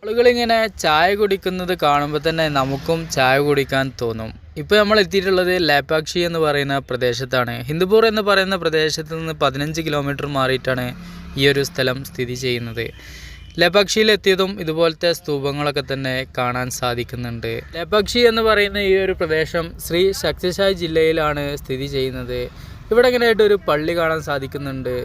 ആളുകളിങ്ങനെ ചായ കുടിക്കുന്നത് കാണുമ്പോൾ തന്നെ നമുക്കും ചായ കുടിക്കാൻ തോന്നും. ഇപ്പോൾ നമ്മൾ എത്തിയിട്ടുള്ളത് ലേപാക്ഷി എന്ന് പറയുന്ന പ്രദേശത്താണ്. ഹിന്ദുപൂർ എന്ന് പറയുന്ന പ്രദേശത്ത് നിന്ന് 15 കിലോമീറ്റർ മാറിയിട്ടാണ് ഈ ഒരു സ്ഥലം സ്ഥിതി ചെയ്യുന്നത്. ലേപാക്ഷിയിൽ എത്തിയതും ഇതുപോലത്തെ സ്തൂപങ്ങളൊക്കെ തന്നെ കാണാൻ സാധിക്കുന്നുണ്ട്. ലേപാക്ഷി എന്ന് പറയുന്ന ഈ ഒരു പ്രദേശം ശ്രീ സത്യസായി ജില്ലയിലാണ് സ്ഥിതി ചെയ്യുന്നത്. ഇവിടെ ഇങ്ങനെയായിട്ട് ഒരു പള്ളി കാണാൻ സാധിക്കുന്നുണ്ട്.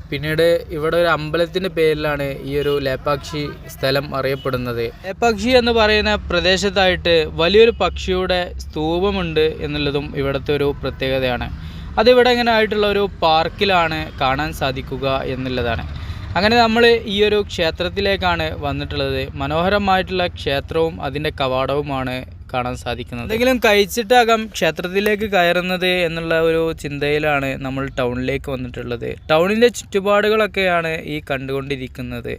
പിന്നീട് ഇവിടെ ഒരു അമ്പലത്തിൻ്റെ പേരിലാണ് ഈ ഒരു ലേപാക്ഷി സ്ഥലം അറിയപ്പെടുന്നത്. ലേപാക്ഷി എന്ന് പറയുന്ന പ്രദേശത്തായിട്ട് വലിയൊരു പക്ഷിയുടെ സ്തൂപമുണ്ട് എന്നുള്ളതും ഇവിടുത്തെ ഒരു പ്രത്യേകതയാണ്. അതിവിടെ ഇങ്ങനെ ആയിട്ടുള്ള ഒരു പാർക്കിലാണ് കാണാൻ സാധിക്കുക എന്നുള്ളതാണ്. അങ്ങനെ നമ്മൾ ഈ ഒരു ക്ഷേത്രത്തിലേക്കാണ് വന്നിട്ടുള്ളത്. മനോഹരമായിട്ടുള്ള ക്ഷേത്രവും അതിൻ്റെ കവാടവുമാണ് കാണാൻ സാധിക്കുന്നത്. എന്തെങ്കിലും കഴിച്ചിട്ടാകാം ക്ഷേത്രത്തിലേക്ക് കയറുന്നത് എന്നുള്ള ഒരു ചിന്തയിലാണ് നമ്മൾ ടൗണിലേക്ക് വന്നിട്ടുള്ളത്. ടൗണിൻ്റെ ചുറ്റുപാടുകളൊക്കെയാണ് ഈ കണ്ടുകൊണ്ടിരിക്കുന്നത്.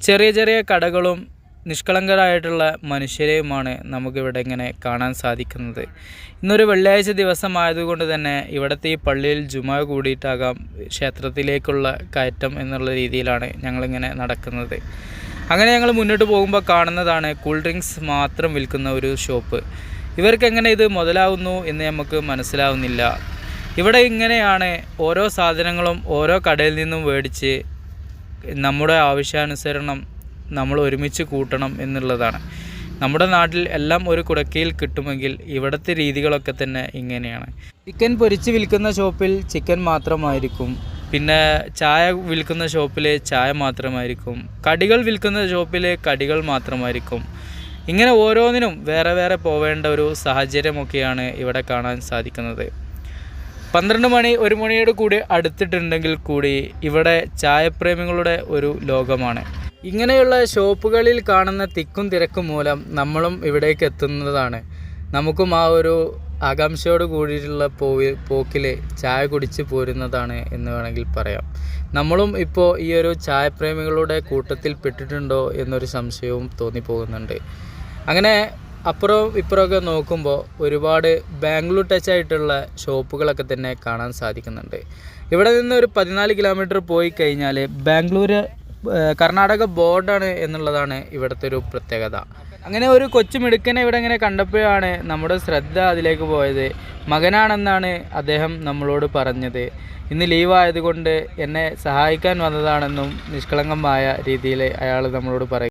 ചെറിയ ചെറിയ കടകളും നിഷ്കളങ്കരായിട്ടുള്ള മനുഷ്യരെയുമാണ് നമുക്കിവിടെ ഇങ്ങനെ കാണാൻ സാധിക്കുന്നത്. ഇന്നൊരു വെള്ളിയാഴ്ച ദിവസമായതുകൊണ്ട് തന്നെ ഇവിടുത്തെ ഈ പള്ളിയിൽ ജുമാ കൂടിയിട്ടാകാം ക്ഷേത്രത്തിലേക്കുള്ള കയറ്റം എന്നുള്ള രീതിയിലാണ് ഞങ്ങളിങ്ങനെ നടക്കുന്നത്. അങ്ങനെ ഞങ്ങൾ മുന്നോട്ട് പോകുമ്പോൾ കാണുന്നതാണ് കൂൾ ഡ്രിങ്ക്സ് മാത്രം വിൽക്കുന്ന ഒരു ഷോപ്പ്. ഇവർക്ക് എങ്ങനെ ഇത് മുതലാവുന്നു എന്ന് നമുക്ക് മനസ്സിലാവുന്നില്ല. ഇവിടെ ഇങ്ങനെയാണ് ഓരോ സാധനങ്ങളും ഓരോ കടയിൽ നിന്നും മേടിച്ച് നമ്മുടെ ആവശ്യാനുസരണം നമ്മൾ ഒരുമിച്ച് കൂട്ടണം എന്നുള്ളതാണ്. നമ്മുടെ നാട്ടിൽ എല്ലാം ഒരു കുടക്കയിൽ കിട്ടുമെങ്കിൽ ഇവിടുത്തെ രീതികളൊക്കെ തന്നെ ഇങ്ങനെയാണ്. ചിക്കൻ പൊരിച്ച് വിൽക്കുന്ന ഷോപ്പിൽ ചിക്കൻ മാത്രമായിരിക്കും. പിന്നെ ചായ വിൽക്കുന്ന ഷോപ്പിൽ ചായ മാത്രമായിരിക്കും. കടികൾ വിൽക്കുന്ന ഷോപ്പിൽ കടികൾ മാത്രമായിരിക്കും. ഇങ്ങനെ ഓരോന്നിനും വേറെ വേറെ പോവേണ്ട ഒരു സാഹചര്യമൊക്കെയാണ് ഇവിടെ കാണാൻ സാധിക്കുന്നത്. 12 മണി 1 മണിയോട് കൂടി അടുത്തിട്ടുണ്ടെങ്കിൽ കൂടി ഇവിടെ ചായപ്രേമികളുടെ ഒരു ലോകമാണ്. ഇങ്ങനെയുള്ള ഷോപ്പുകളിൽ കാണുന്ന തിക്കും തിരക്കും മൂലം നമ്മളും ഇവിടേക്ക് എത്തുന്നതാണ്. നമുക്കും ആ ഒരു ആകാംക്ഷയോട് കൂടിയിട്ടുള്ള പോക്കിൽ ചായ കുടിച്ച് പോരുന്നതാണ് എന്ന് വേണമെങ്കിൽ പറയാം. നമ്മളും ഇപ്പോൾ ഈ ഒരു ചായപ്രേമികളുടെ കൂട്ടത്തിൽ പെട്ടിട്ടുണ്ടോ എന്നൊരു സംശയവും തോന്നിപ്പോകുന്നുണ്ട്. അങ്ങനെ അപ്പുറവും ഇപ്പുറമൊക്കെ നോക്കുമ്പോൾ ഒരുപാട് ബാംഗ്ലൂർ ടച്ച് ആയിട്ടുള്ള ഷോപ്പുകളൊക്കെ തന്നെ കാണാൻ സാധിക്കുന്നുണ്ട്. ഇവിടെ നിന്ന് ഒരു 14 കിലോമീറ്റർ പോയി കഴിഞ്ഞാൽ ബാംഗ്ലൂർ കർണാടക ബോർഡാണ് എന്നുള്ളതാണ് ഇവിടുത്തെ ഒരു പ്രത്യേകത. അങ്ങനെ ഒരു കൊച്ചുമിടുക്കനെ ഇവിടെ ഇങ്ങനെ കണ്ടപ്പോഴാണ് നമ്മുടെ ശ്രദ്ധ അതിലേക്ക് പോയത്. മകനാണെന്നാണ് അദ്ദേഹം നമ്മളോട് പറഞ്ഞത്. ഇന്ന് ലീവായതുകൊണ്ട് എന്നെ സഹായിക്കാൻ വന്നതാണെന്നും നിഷ്കളങ്കമായ രീതിയിൽ അയാൾ നമ്മളോട് പറയും.